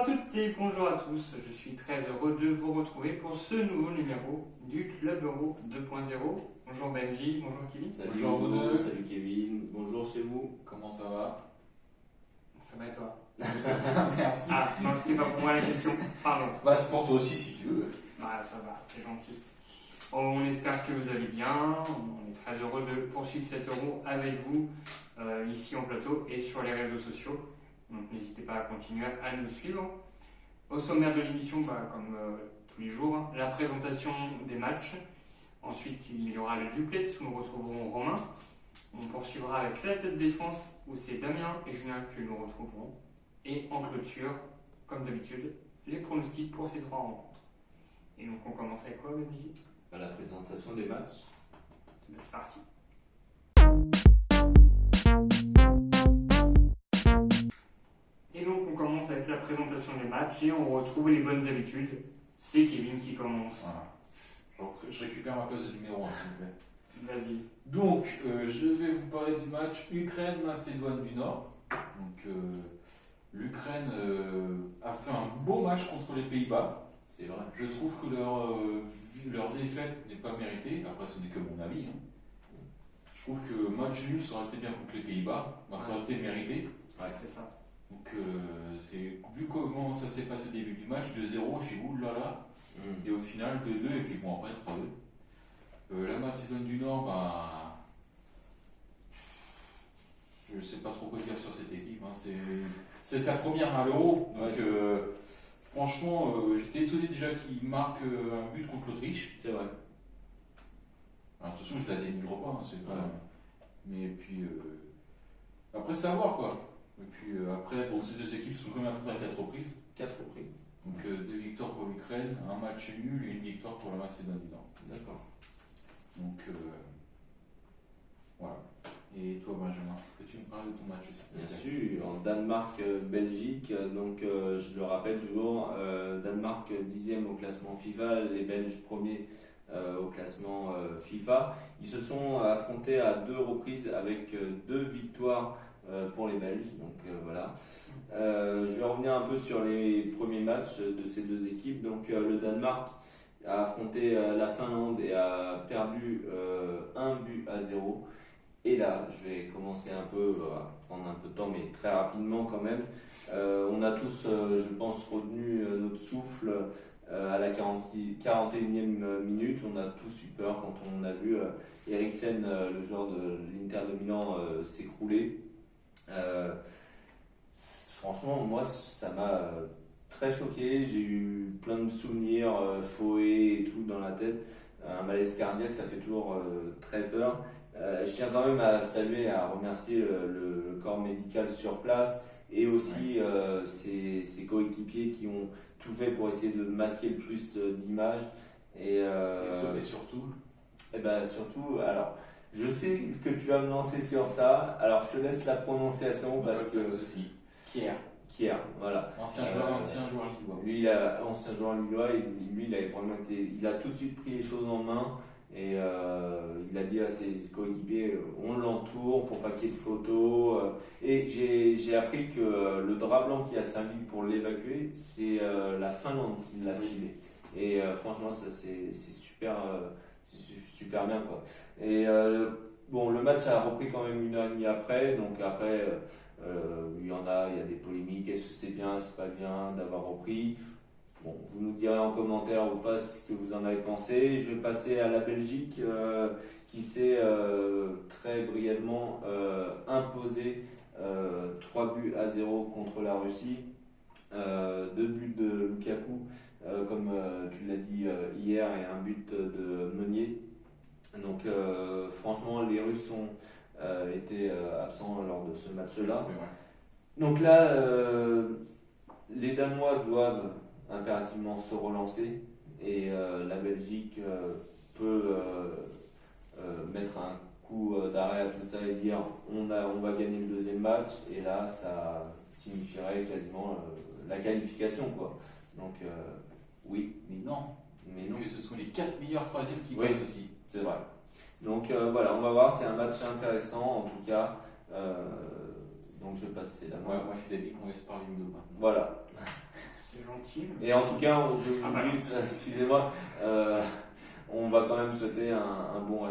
toutes et bonjour à tous, je suis très heureux de vous retrouver pour ce nouveau numéro du Club Euro 2.0. Bonjour Benji, bonjour Kevin. Salut bonjour vous Hugo, deux. salut Kevin, bonjour chez vous. Comment ça va? Ça va et toi? Merci. Ah non, c'était pas pour moi la question, pardon. Bah, c'est pour toi aussi si tu veux. Bah ça va, c'est gentil. On espère que vous allez bien, on est très heureux de poursuivre cet euro avec vous ici en plateau et sur les réseaux sociaux. Donc n'hésitez pas à continuer à nous suivre. Au sommaire de l'émission, comme tous les jours, la présentation des matchs. Ensuite, il y aura le duplex où nous retrouverons Romain. On poursuivra avec la tête défense où c'est Damien et Julien que nous retrouverons. Et en clôture, comme d'habitude, les pronostics pour ces trois rencontres. Et donc on commence avec quoi, Benji? À la présentation des matchs. C'est parti. Et donc on commence avec la présentation des matchs et on retrouve les bonnes habitudes. C'est Kevin qui commence. Voilà. Donc, je récupère ma place de numéro 1 s'il vous plaît. Vas-y. Donc, je vais vous parler du match Ukraine-Macédoine du Nord. Donc, l'Ukraine a fait un beau match contre les Pays-Bas. C'est vrai. Je trouve que leur défaite n'est pas méritée. Après, ce n'est que mon avis. Hein. Je trouve que match nul, ça aurait été bien contre les Pays-Bas. Ça aurait été mérité. Ouais. C'est ça. Donc, vu comment ça s'est passé au début du match, 2-0, j'ai dit oulala. Et au final, 2-2, et puis bon, après 3-2. La Macédoine du Nord, je ne sais pas trop quoi dire sur cette équipe. Hein. C'est sa première à l'Euro. Donc, franchement, j'étais étonné déjà qu'il marque un but contre l'Autriche. C'est vrai. Alors, de toute façon, je la dénigre pas. Hein, c'est pas... Ouais. Mais puis, après, c'est à voir quoi. Et puis après, bon, ces deux équipes sont quand même affrontées à 4 reprises. 4 reprises. Donc 2 victoires pour l'Ukraine, un match nul et une victoire pour la Macédoine du Nord. D'accord. Donc voilà. Et toi Benjamin, peux-tu me parler de ton match aussi? Bien sûr, en Danemark-Belgique, donc je le rappelle toujours, Danemark 10e au classement FIFA, les Belges premiers au classement FIFA. Ils se sont affrontés à 2 reprises avec 2 victoires pour les Belges, donc voilà. Je vais revenir un peu sur les premiers matchs de ces deux équipes. Donc le Danemark a affronté la Finlande et a perdu 1-0. Et là, je vais commencer un peu, prendre un peu de temps, mais très rapidement quand même. On a tous, je pense, retenu notre souffle à la 41e minute. On a tous eu peur quand on a vu Eriksen, le joueur de l'Inter de Milan, s'écrouler. Franchement, moi, ça m'a très choqué. J'ai eu plein de souvenirs, Foé et tout dans la tête. Un malaise cardiaque, ça fait toujours très peur. Je tiens quand même à saluer, à remercier le corps médical sur place et aussi ses coéquipiers qui ont tout fait pour essayer de masquer le plus d'images. Et surtout surtout, alors, je sais que tu vas me lancer sur ça, alors je te laisse la prononciation parce que. Kier, voilà. Ancien joueur lillois. Lui, ancien joueur lillois, lui, il a vraiment il a tout de suite pris les choses en main et il a dit à ses coéquipiers on l'entoure pour pas qu'il y ait de photos. Et j'ai appris que le drap blanc qui a servi pour l'évacuer, c'est la Finlande qui l'a filé. Et franchement, ça c'est super bien quoi. Et bon, le match a repris quand même 1h30 après, donc après. Il y a des polémiques, est-ce que c'est bien, c'est pas bien d'avoir repris. Bon, vous nous direz en commentaire ou pas ce que vous en avez pensé. Je vais passer à la Belgique qui s'est très brièvement imposée 3-0 contre la Russie. 2 buts de Lukaku, comme tu l'as dit hier, et un but de Meunier. Donc franchement, les Russes ont été absents lors de ce match-là. C'est vrai. Donc là, les Danois doivent impérativement se relancer et la Belgique peut mettre un coup d'arrêt à tout ça et dire on va gagner le deuxième match, et là ça signifierait quasiment la qualification quoi. Donc oui, Mais non. Que ce sont les 4 meilleurs troisièmes qui passent aussi. C'est vrai. Donc voilà, on va voir, c'est un match intéressant en tout cas. Donc je vais passer la main. Moi je suis d'avis qu'on laisse parler Ludo maintenant. Voilà. C'est gentil. Et en tout cas, Ah, bah, excusez-moi, on va quand même souhaiter un bon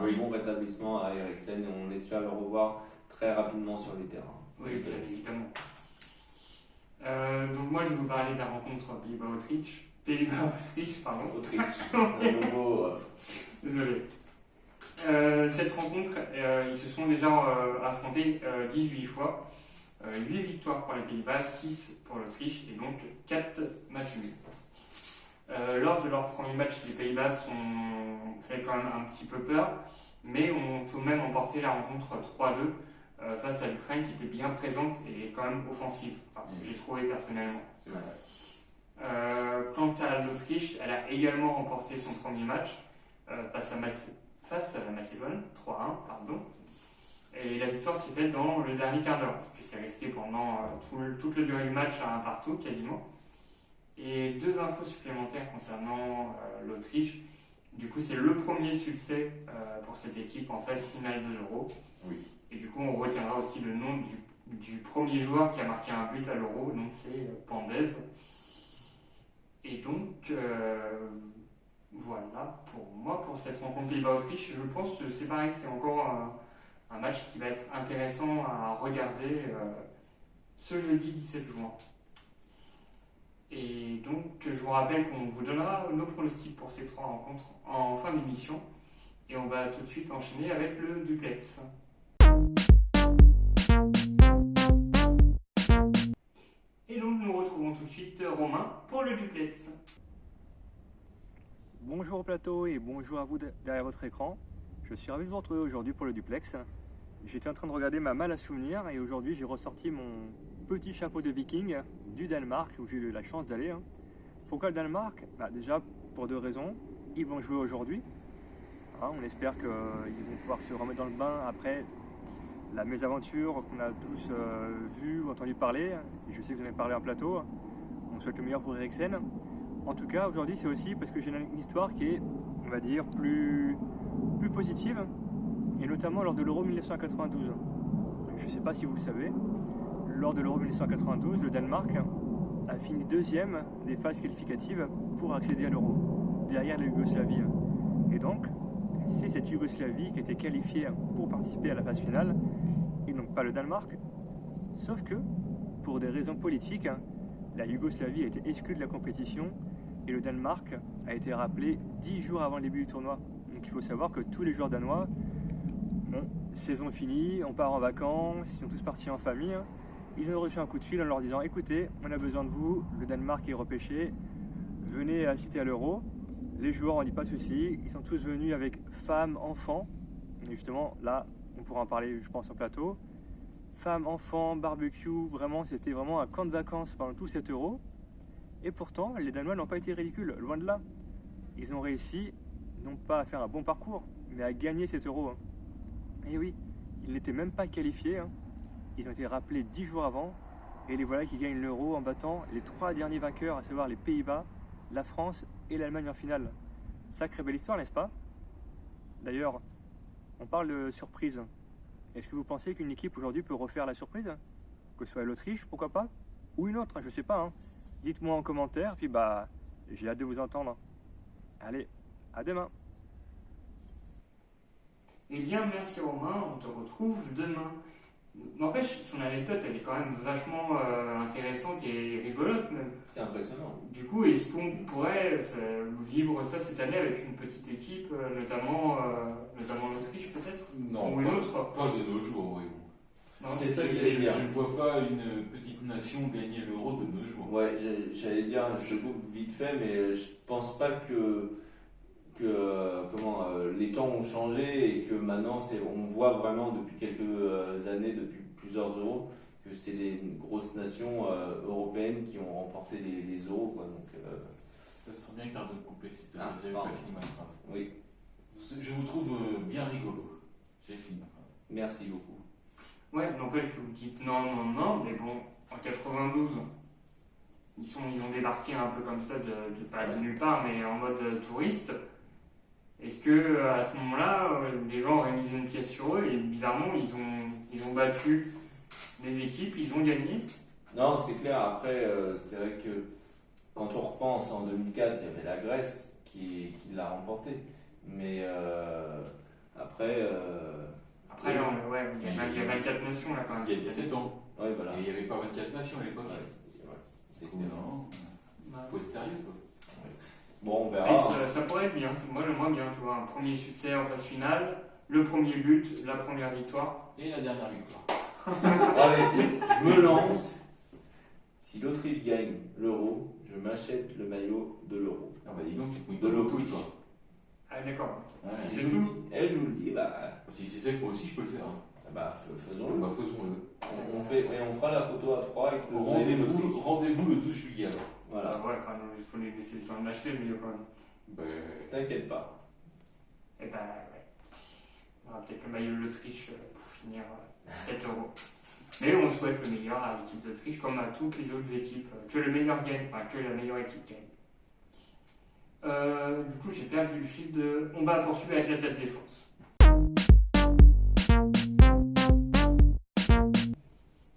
Oui. rétablissement à Eriksen et on espère le revoir très rapidement sur les terrains. Oui, bien évidemment. Donc moi je vais vous parler de la rencontre Pays-Bas-Autriche, pardon. Autriche, un nouveau. Désolé. Cette rencontre, ils se sont déjà affrontés 18 fois. 8 victoires pour les Pays-Bas, 6 pour l'Autriche et donc 4 matchs nuls. Lors de leur premier match, les Pays-Bas ont fait quand même un petit peu peur, mais ont tout de même emporté la rencontre 3-2 face à l'Ukraine qui était bien présente et quand même offensive, j'ai trouvé personnellement. C'est vrai. Quant à l'Autriche, elle a également remporté son premier match face à la Macédoine, 3-1, pardon. Et la victoire s'est faite dans le dernier quart d'heure, parce que c'est resté pendant toute la durée du match à un partout quasiment. Et 2 infos supplémentaires concernant l'Autriche. Du coup, c'est le premier succès pour cette équipe en phase finale de l'Euro. Oui. Et du coup, on retiendra aussi le nom du premier joueur qui a marqué un but à l'Euro, donc c'est Pandev. Et donc, voilà pour moi pour cette rencontre Pays-Bas-Autriche. Je pense que c'est pareil, c'est encore un match qui va être intéressant à regarder ce jeudi 17 juin. Et donc, je vous rappelle qu'on vous donnera nos pronostics pour ces 3 rencontres en fin d'émission. Et on va tout de suite enchaîner avec le duplex. Et donc, nous retrouvons tout de suite Romain pour le duplex. Bonjour au plateau et bonjour à vous derrière votre écran. Je suis ravi de vous retrouver aujourd'hui pour le duplex. J'étais en train de regarder ma malle à souvenirs et aujourd'hui j'ai ressorti mon petit chapeau de viking du Danemark où j'ai eu la chance d'aller. Pourquoi le Danemark ? Déjà pour 2 raisons. Ils vont jouer aujourd'hui. On espère qu'ils vont pouvoir se remettre dans le bain après la mésaventure qu'on a tous vue ou entendu parler. Et je sais que vous en avez parlé en plateau. On souhaite le meilleur pour Eriksen. En tout cas, aujourd'hui, c'est aussi parce que j'ai une histoire qui est, on va dire, plus positive, et notamment lors de l'Euro 1992. Je ne sais pas si vous le savez, lors de l'Euro 1992, le Danemark a fini 2e des phases qualificatives pour accéder à l'Euro, derrière la Yougoslavie. Et donc, c'est cette Yougoslavie qui était qualifiée pour participer à la phase finale, et donc pas le Danemark. Sauf que, pour des raisons politiques, la Yougoslavie a été exclue de la compétition et le Danemark a été rappelé 10 jours avant le début du tournoi. Donc il faut savoir que tous les joueurs danois, saison finie, on part en vacances, ils sont tous partis en famille. Ils ont reçu un coup de fil en leur disant « Écoutez, on a besoin de vous, le Danemark est repêché, venez assister à l'Euro ». Les joueurs n'ont dit pas de souci, ils sont tous venus avec femmes, enfants. Et justement, là, on pourra en parler, je pense, en plateau. Femmes, enfants, barbecue, c'était vraiment un camp de vacances pendant tout cet Euro. Et pourtant, les Danois n'ont pas été ridicules, loin de là. Ils ont réussi, non pas à faire un bon parcours, mais à gagner cet Euro. Et oui, ils n'étaient même pas qualifiés. Ils ont été rappelés 10 jours avant. Et les voilà qui gagnent l'Euro en battant les 3 derniers vainqueurs, à savoir les Pays-Bas, la France et l'Allemagne en finale. Sacrée belle histoire, n'est-ce pas ? D'ailleurs, on parle de surprise. Est-ce que vous pensez qu'une équipe aujourd'hui peut refaire la surprise ? Que ce soit l'Autriche, pourquoi pas ? Ou une autre, je sais pas. Dites-moi en commentaire, puis j'ai hâte de vous entendre. Allez, à demain. Eh bien, merci Romain, on te retrouve demain. N'empêche, son anecdote, elle est quand même vachement intéressante et rigolote même. C'est impressionnant. Du coup, est-ce qu'on pourrait vivre ça cette année avec une petite équipe, notamment l'Autriche peut-être ? Non, Ou une autre ? pas de nos jours, oui. Non, C'est ça que Je j'allais dire. ne vois pas une petite nation gagner l'Euro de nos jours. Ouais, j'allais dire, je te coupe vite fait, mais je pense pas que les temps ont changé et que maintenant on voit vraiment depuis quelques années, depuis plusieurs euros, que c'est les grosses nations européennes qui ont remporté les euros. Quoi, donc, Ça serait bien que tu arrêtes de te couper si tu Ah, j'avais pardon. pas fini ma phrase. oui, Je vous trouve bien rigolo. J'ai fini ma phrase. merci beaucoup. Ouais, n'empêche que vous dites non, mais bon, en 92, ils ont débarqué un peu comme ça, pas de nulle part, mais en mode touriste. Est-ce que à ce moment-là, les gens auraient misé une pièce sur eux et bizarrement, ils ont battu les équipes, ils ont gagné. Non, c'est clair. Après, c'est vrai que quand on repense en 2004, il y avait la Grèce qui l'a remporté. Mais après, Après, là, il y a 24 nations là quand même. Il y a 17 ans. ouais, voilà. Et il n'y avait pas 24 nations à l'époque. Ouais, c'est Donc, clair. non, Ouais. faut être sérieux quoi. Bon, on Et verra. ça pourrait être bien, moi j'aimerais bien, tu vois, un premier succès en phase finale, le premier but, la première victoire. Et la dernière victoire. Allez, je me lance. Si l'Autriche gagne l'euro, je m'achète le maillot de l'euro. Ah bah dis donc, tu te mouilles De pas l'autre. beaucoup, toi. Ah d'accord. Ouais, C'est Je vous tout. le dis. Et je vous le dis, si c'est ça que moi aussi je peux le faire. faisons-le. Bah faisons-le. On fera la photo à 3 avec le maillot d'Autriche. Rendez-vous le 12 juillet alors. Voilà, Ouais, enfin, non, il faut les laisser le temps de l'acheter, mais quand même. Bah, t'inquiète pas. Et ben ouais. On aura peut-être le maillot de l'Autriche pour finir 7 euros. Mais on souhaite le meilleur à l'équipe d'Autriche comme à toutes les autres équipes. Que le meilleur gagne, enfin que la meilleure équipe gagne. Du coup, j'ai perdu le fil de. On va poursuivre avec la tête défense.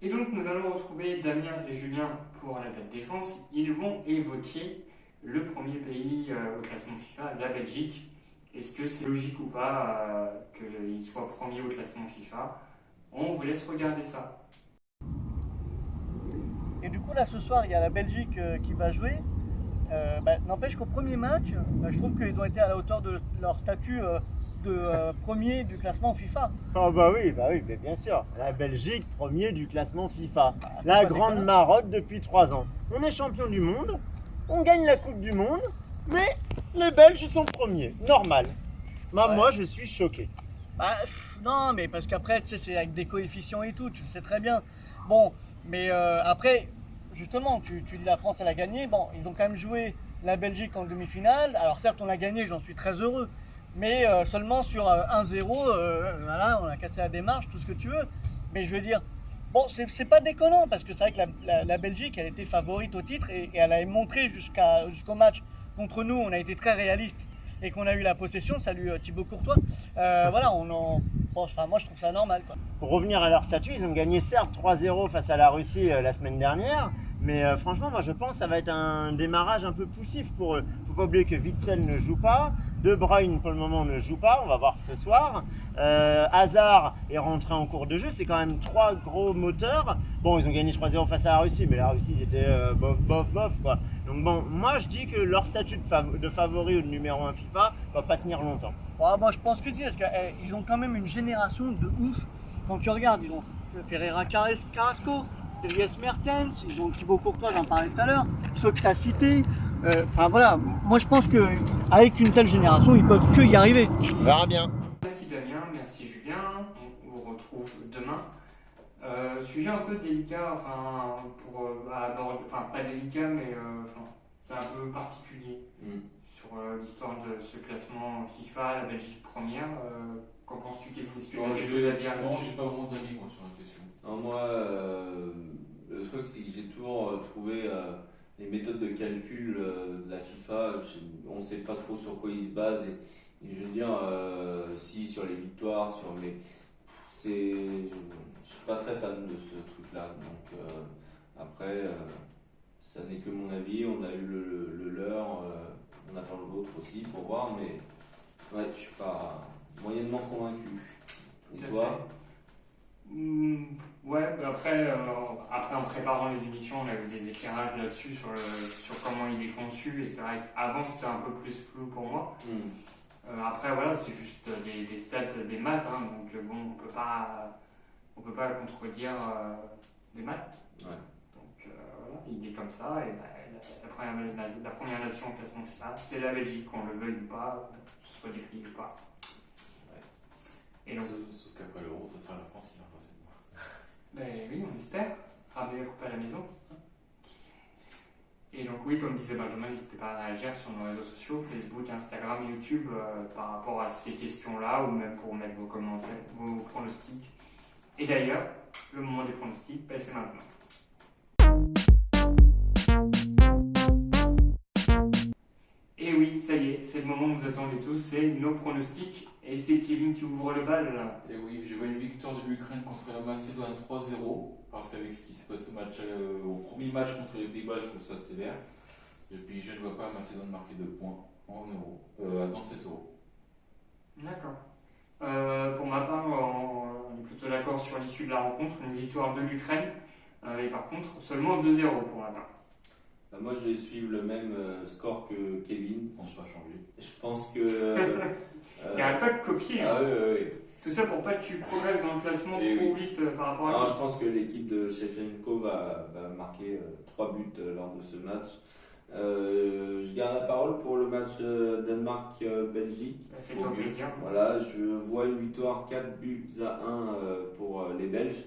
Et donc, nous allons retrouver Damien et Julien pour la tête défense. Ils vont évoquer le premier pays au classement FIFA, la Belgique. Est-ce que c'est logique ou pas qu'il soit premier au classement FIFA? On vous laisse regarder ça. Et du coup, là, ce soir, il y a la Belgique qui va jouer. N'empêche qu'au premier match, je trouve qu'ils ont été à la hauteur de leur statut de premier du classement FIFA. Ah bah oui, mais bien sûr. La Belgique, premier du classement FIFA. c'est La pas grande déconnant. marotte depuis 3 ans. On est champion du monde, on gagne la Coupe du Monde, mais les Belges ils sont premiers. Normal. Ouais. Moi, je suis choqué. Non, mais parce qu'après, tu sais, c'est avec des coefficients et tout, tu le sais très bien. Bon, mais après, justement, tu dis la France, elle a gagné. Bon, ils ont quand même joué la Belgique en demi-finale. Alors certes, on a gagné, j'en suis très heureux. Mais seulement sur 1-0, voilà, on a cassé la démarche, tout ce que tu veux. Mais je veux dire, bon, c'est pas déconnant, parce que c'est vrai que la Belgique, elle était favorite au titre, et elle avait montré jusqu'au match contre nous, on a été très réaliste, et qu'on a eu la possession. Salut Thibaut Courtois. Voilà, moi je trouve ça normal, quoi. Pour revenir à leur statut, ils ont gagné certes 3-0 face à la Russie la semaine dernière. Mais franchement, moi je pense que ça va être un démarrage un peu poussif pour eux. Faut pas oublier que Witsel ne joue pas, De Bruyne pour le moment ne joue pas, on va voir ce soir. Hazard est rentré en cours de jeu, c'est quand même 3 gros moteurs. Bon, ils ont gagné 3-0 face à la Russie, mais la Russie c'était bof quoi. Donc bon, moi je dis que leur statut de favori ou de numéro 1 FIFA va pas tenir longtemps. Moi je pense que si, parce qu'ils ont quand même une génération de ouf. Quand tu regardes, ils ont Pereira Carrasco, Dries Mertens, ils ont Thibaut Courtois, j'en parlais tout à l'heure, ceux que tu as cités. Enfin voilà, moi je pense qu'avec une telle génération, ils peuvent que y arriver. On verra bien. Merci Damien, merci Julien. On vous retrouve demain. Sujet un peu délicat, enfin, pour aborder, enfin pas délicat, mais c'est un peu particulier sur l'histoire de ce classement FIFA, la Belgique première. Qu'en penses-tu? Est-ce que tu as quelque chose à dire? Non, j'ai pas vraiment d'avis moi sur la question. Non, moi, le truc, c'est que j'ai toujours trouvé les méthodes de calcul de la FIFA, on ne sait pas trop sur quoi ils se basent. Et je veux dire, si sur les victoires, je suis pas très fan de ce truc-là. Donc après, ça n'est que mon avis. On a eu le leur, on attend le vôtre aussi pour voir, mais ouais, je suis pas moyennement convaincu. Et Tout à toi? Ouais, après en préparant les émissions, on a eu des éclairages là-dessus sur comment il est conçu, et c'est vrai qu'avant c'était un peu plus flou pour moi. Après voilà, c'est juste des stats, des maths, hein, donc bon, on peut pas contredire des maths. Ouais. Donc voilà, il est comme ça, et la première nation au classement FIFA, c'est la Belgique, qu'on le veuille ou pas, que ce soit décrié ou pas. Et donc, Sauf qu'après l'euro, ça sera la France qui va passer. ben oui, on espère. Ramener la coupe à la maison. Et donc oui, comme disait Benjamin, n'hésitez pas à réagir sur nos réseaux sociaux, Facebook, Instagram, YouTube, par rapport à ces questions-là, ou même pour mettre vos commentaires, vos pronostics. Et d'ailleurs, le moment des pronostics, ben, c'est maintenant. Et oui, ça y est, c'est le moment que vous attendez tous, c'est nos pronostics. Et c'est Kevin qui ouvre le bal là. Et oui, je vois une victoire de l'Ukraine contre la Macédoine 3-0, parce qu'avec ce qui s'est passé au premier match contre les Pays-Bas, je trouve ça sévère. Et puis je ne vois pas la Macédoine marquer 2 points en euros, dans 7 euros. D'accord. Pour ma part, on est plutôt d'accord sur l'issue de la rencontre, une victoire de l'Ukraine, et par contre seulement 2-0 pour ma part. Moi, je vais suivre le même score que Kevin. On se va changer. Je pense que. Il n'y a pas de copier. Hein. Ah oui. Tout ça pour pas que tu progresses dans le classement Et trop oui. vite par rapport à Alors, nous. je pense que l'équipe de Shevchenko va marquer 3 buts lors de ce match. Je garde la parole pour le match Danemark-Belgique. Fais-toi plaisir. Voilà, je vois une victoire 4 buts à 1 pour les Belges.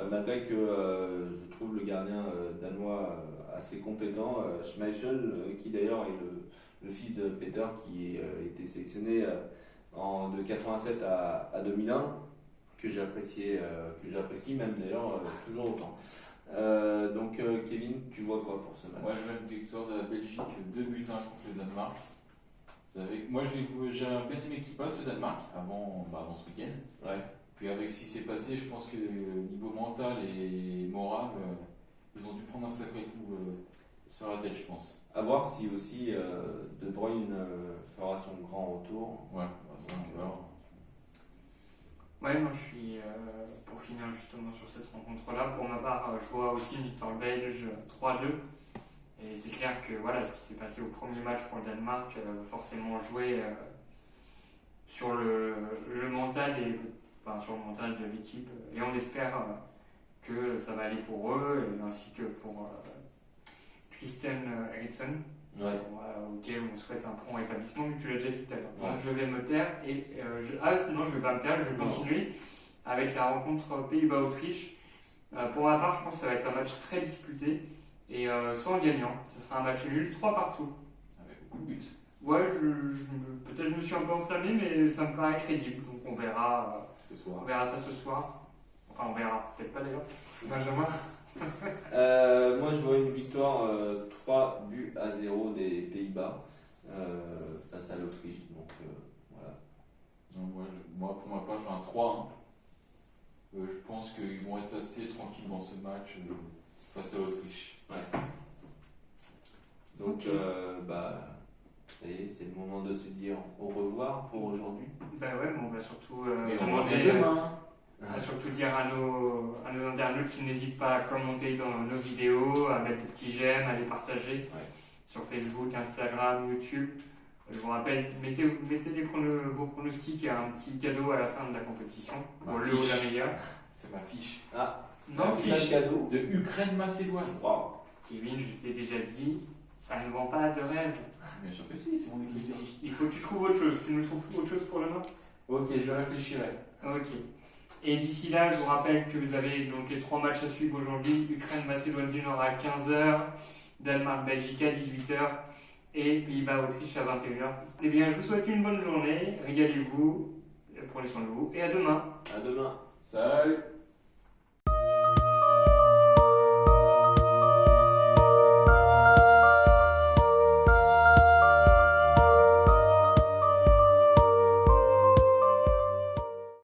Malgré que je trouve le gardien danois assez compétent, Schmeichel, qui d'ailleurs est le fils de Peter, qui a été sélectionné de 87 à 2001, que j'apprécie même d'ailleurs toujours autant. Donc Kevin, tu vois quoi pour ce match? Moi, je vois une victoire de la Belgique 2 buts à 1 contre le Danemark. Moi, j'ai un bien aimé qui passe, le Danemark, avant ce week-end. Ouais. Puis avec ce qui s'est passé, je pense que niveau mental et moral, ils ont dû prendre un sacré coup sur la tête, je pense. À voir si aussi De Bruyne fera son grand retour. Ouais, ça on va voir. Ouais, moi je suis, pour finir justement sur cette rencontre-là, pour ma part, je vois aussi une victoire belge 3-2. Et c'est clair que voilà, ce qui s'est passé au premier match pour le Danemark, forcément joué sur le mental sur le mental de l'équipe. Et on espère que ça va aller pour eux, et ainsi que pour Christian Eriksen. Ouais. Auquel on souhaite un prompt rétablissement, mais tu l'as déjà dit tout à l'heure. Ouais. Donc je vais me taire et sinon je vais pas me taire, je vais continuer avec la rencontre Pays-Bas-Autriche. Pour ma part, je pense que ça va être un match très disputé et sans gagnant. Ce sera un match nul, 3 partout. Avec beaucoup de buts. Ouais, peut-être je me suis un peu enflammé, mais ça me paraît crédible. Donc on verra, Ce on verra ça ce soir. Enfin, on verra, peut-être pas d'ailleurs. Benjamin. Moi, je vois une victoire 3 buts à 0 des Pays-Bas face à l'Autriche. Donc voilà. Donc, moi, pour ma part, je vois un 3-1. Je pense qu'ils vont être assez tranquilles dans ce match face à l'Autriche. Ouais. Donc, Ok. ça y est, c'est le moment de se dire au revoir pour aujourd'hui. Ben ouais, mais on va surtout Et on demander. revient demain. On va surtout dire à nos internautes qu'ils n'hésitent pas à commenter dans nos vidéos, à mettre des petits j'aime, à les partager sur Facebook, Instagram, YouTube. Je vous rappelle, mettez vos pronostics et un petit cadeau à la fin de la compétition, pour le ou la meilleure. C'est ma fiche. Ah, Non, c'est un cadeau. De Ukraine-Macédoine. Wow. Kevin, je t'ai déjà dit, ça ne vend pas de rêve. Bien sûr que si, c'est mon équipe. Il faut que tu trouves autre chose. Tu nous trouves autre chose pour demain? Ok, je réfléchirai. Ok. Et d'ici là, je vous rappelle que vous avez donc les 3 matchs à suivre aujourd'hui. Ukraine-Macédoine du Nord à 15h, Danemark-Belgique à 18h et Pays-Bas-Autriche à 21h. Eh bien, je vous souhaite une bonne journée, régalez-vous, prenez soin de vous et à demain. À demain. Salut.